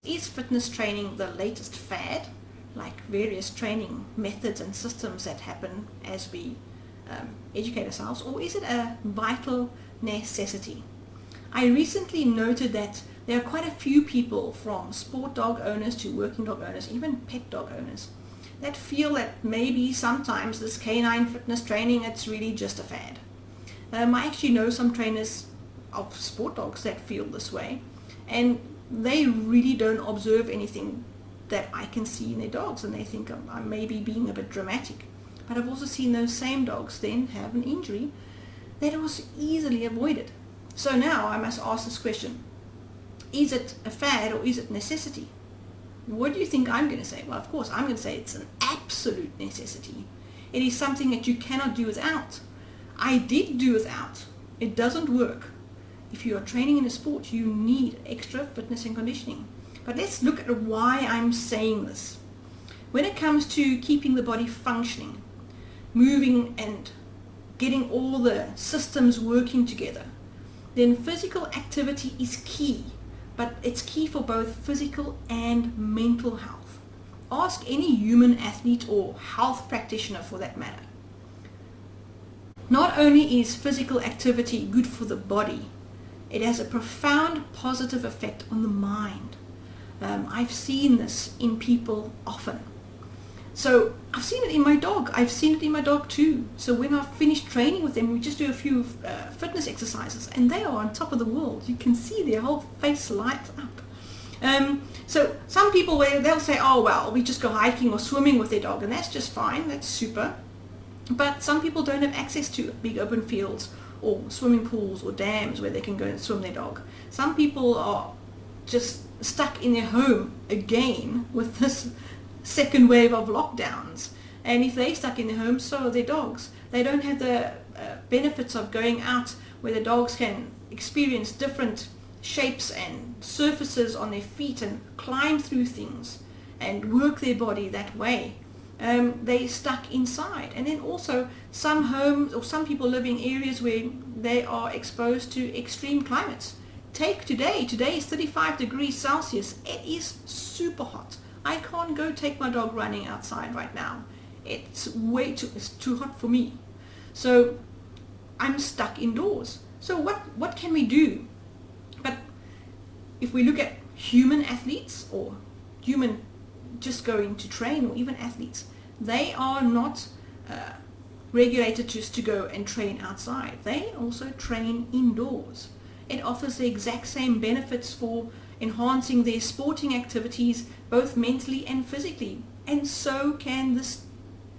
is fitness training the latest fad, like various training methods and systems that happen as we educate ourselves, or is it a vital necessity? I recently noted that there are quite a few people, from sport dog owners to working dog owners, even pet dog owners, that feel that maybe sometimes this canine fitness training, it's really just a fad. I actually know some trainers of sport dogs that feel this way, and they really don't observe anything that I can see in their dogs, and they think I'm maybe being a bit dramatic. But I've also seen those same dogs then have an injury that was easily avoided. So now I must ask this question: is it a fad or is it necessity? What do you think I'm going to say? Well, of course, I'm going to say it's an absolute necessity. It is something that you cannot do without. I did do without. It doesn't work. If you are training in a sport, you need extra fitness and conditioning. But let's look at why I'm saying this. When it comes to keeping the body functioning, moving and getting all the systems working together, then physical activity is key. But it's key for both physical and mental health. Ask any human athlete or health practitioner for that matter. Not only is physical activity good for the body, it has a profound positive effect on the mind. I've seen this in people often. So I've seen it in my dog. I've seen it in my dog too. So when I've finished training with them, we just do a few fitness exercises, and they are on top of the world. You can see their whole face light up. So some people, they'll say, oh well, we just go hiking or swimming with their dog, and that's just fine. That's super. But some people don't have access to big open fields or swimming pools or dams where they can go and swim their dog. Some people are just stuck in their home again with this second wave of lockdowns, and if they're stuck in their home, so are their dogs. They don't have the benefits of going out where the dogs can experience different shapes and surfaces on their feet and climb through things and work their body that way. They're stuck inside. And then also some homes or some people live in areas where they are exposed to extreme climates. Take today is 35 degrees Celsius. It is super hot. I can't go take my dog running outside right now. It's too hot for me. So I'm stuck indoors. So what can we do? But if we look at human athletes or human just going to train, or even athletes, they are not regulated just to go and train outside. They also train indoors. It offers the exact same benefits for enhancing their sporting activities, both mentally and physically. And so can this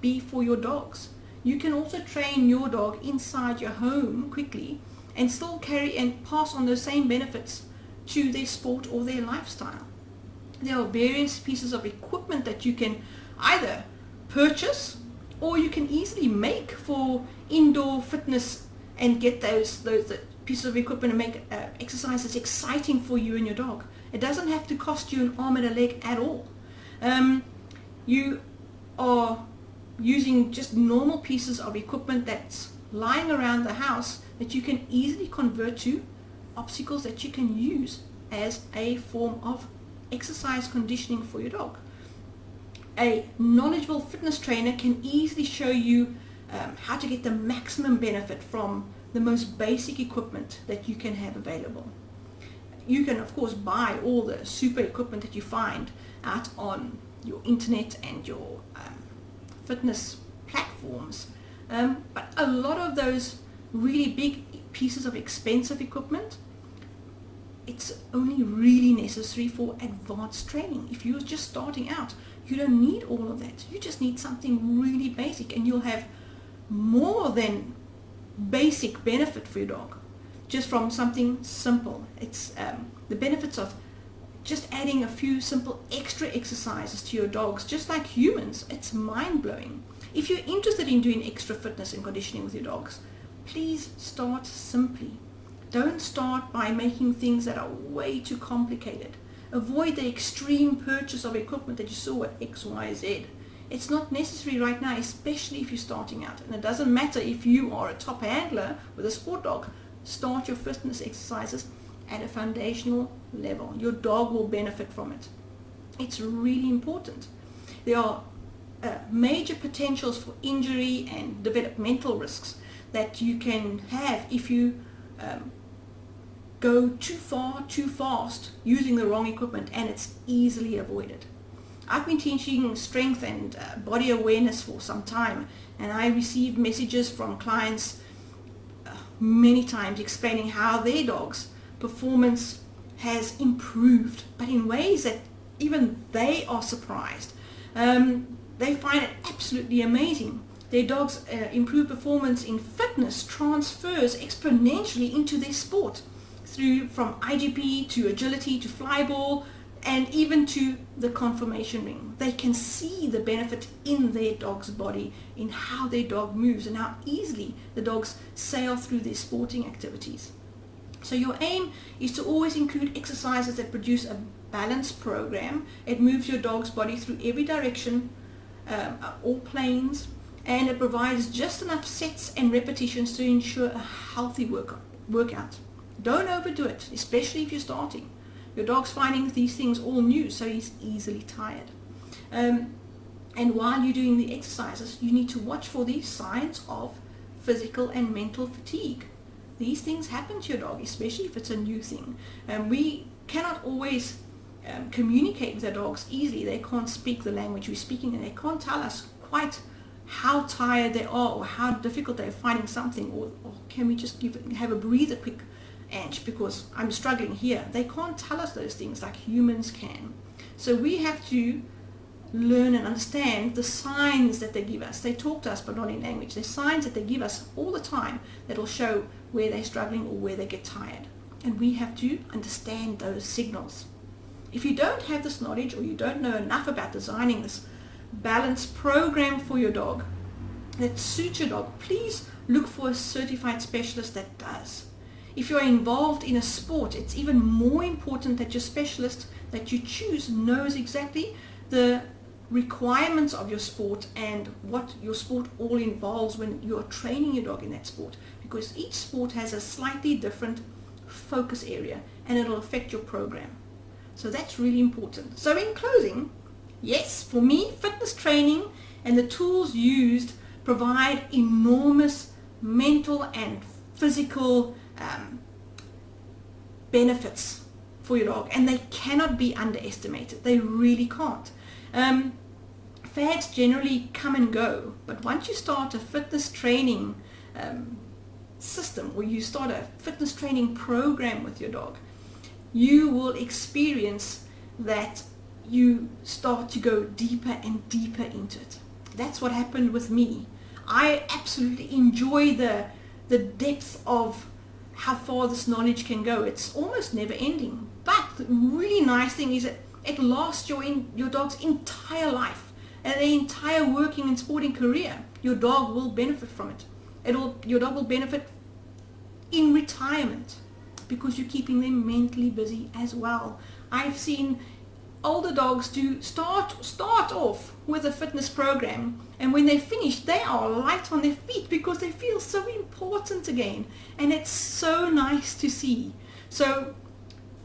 be for your dogs. You can also train your dog inside your home quickly and still carry and pass on those same benefits to their sport or their lifestyle. There are various pieces of equipment that you can either purchase or you can easily make for indoor fitness and get those pieces of equipment and make exercises exciting for you and your dog. It doesn't have to cost you an arm and a leg at all. You are using just normal pieces of equipment that's lying around the house that you can easily convert to obstacles that you can use as a form of exercise conditioning for your dog. A knowledgeable fitness trainer can easily show you how to get the maximum benefit from the most basic equipment that you can have available. You can of course buy all the super equipment that you find out on your internet and your fitness platforms, but a lot of those really big pieces of expensive equipment, it's only really necessary for advanced training. If you're just starting out, you don't need all of that. You just need something really basic, and you'll have more than basic benefit for your dog just from something simple. It's the benefits of just adding a few simple extra exercises to your dogs, just like humans. It's mind-blowing. If you're interested in doing extra fitness and conditioning with your dogs, please start simply. Don't start by making things that are way too complicated. Avoid the extreme purchase of equipment that you saw at XYZ. It's not necessary right now, especially if you're starting out. And it doesn't matter if you are a top handler with a sport dog. Start your fitness exercises at a foundational level. Your dog will benefit from it. It's really important. There are major potentials for injury and developmental risks that you can have if you go too far, too fast, using the wrong equipment, and it's easily avoided. I've been teaching strength and body awareness for some time, and I receive messages from clients many times explaining how their dog's performance has improved, but in ways that even they are surprised. They find it absolutely amazing. Their dog's improved performance in fitness transfers exponentially into their sport, from IGP to agility to flyball, and even to the conformation ring. They can see the benefit in their dog's body, in how their dog moves and how easily the dogs sail through their sporting activities. So your aim is to always include exercises that produce a balanced program. It moves your dog's body through every direction, all planes, and it provides just enough sets and repetitions to ensure a healthy workout. Don't overdo it, especially if you're starting. Your dog's finding these things all new, so he's easily tired. And while you're doing the exercises, you need to watch for these signs of physical and mental fatigue. These things happen to your dog, especially if it's a new thing. We cannot always communicate with our dogs easily. They can't speak the language we're speaking, and they can't tell us quite how tired they are or how difficult they're finding something, or can we just have a breather quick, Ange, because I'm struggling here. They can't tell us those things like humans can. So we have to learn and understand the signs that they give us. They talk to us, but not in language. There's signs that they give us all the time that will show where they're struggling or where they get tired. And we have to understand those signals. If you don't have this knowledge, or you don't know enough about designing this balanced program for your dog that suits your dog, please look for a certified specialist that does. If you're involved in a sport, it's even more important that your specialist that you choose knows exactly the requirements of your sport and what your sport all involves when you're training your dog in that sport, because each sport has a slightly different focus area and it'll affect your program. So that's really important. So in closing, yes, for me, fitness training and the tools used provide enormous mental and physical benefits for your dog, and they cannot be underestimated. They really can't. Fads generally come and go, but once you start a fitness training system, or you start a fitness training program with your dog, you will experience that you start to go deeper and deeper into it. That's what happened with me. I absolutely enjoy the depth of how far this knowledge can go. It's almost never ending. But the really nice thing is that it lasts your dog's entire life and their entire working and sporting career. Your dog will benefit from it. Your dog will benefit in retirement because you're keeping them mentally busy as well. I've seen older dogs start off with a fitness program, and when they finish, they are light on their feet because they feel so important again, and it's so nice to see. So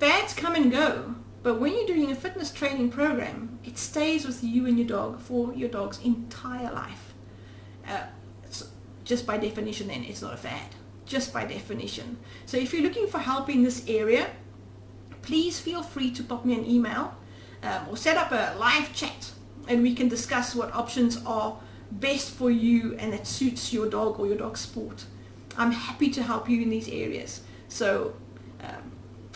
fads come and go, but when you're doing a fitness training program, it stays with you and your dog for your dog's entire life. Just by definition then, it's not a fad. Just by definition. So if you're looking for help in this area, please feel free to pop me an email or set up a live chat, and we can discuss what options are best for you and that suits your dog or your dog's sport. I'm happy to help you in these areas. So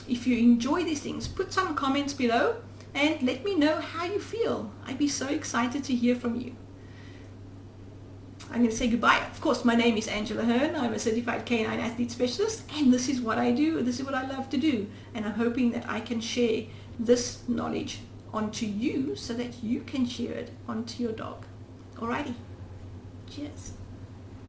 if you enjoy these things, put some comments below and let me know how you feel. I'd be so excited to hear from you. I'm going to say goodbye. Of course, my name is Angela Hearn. I'm a certified canine athlete specialist, and this is what I do. This is what I love to do. And I'm hoping that I can share this knowledge onto you so that you can share it onto your dog. Alrighty. Cheers.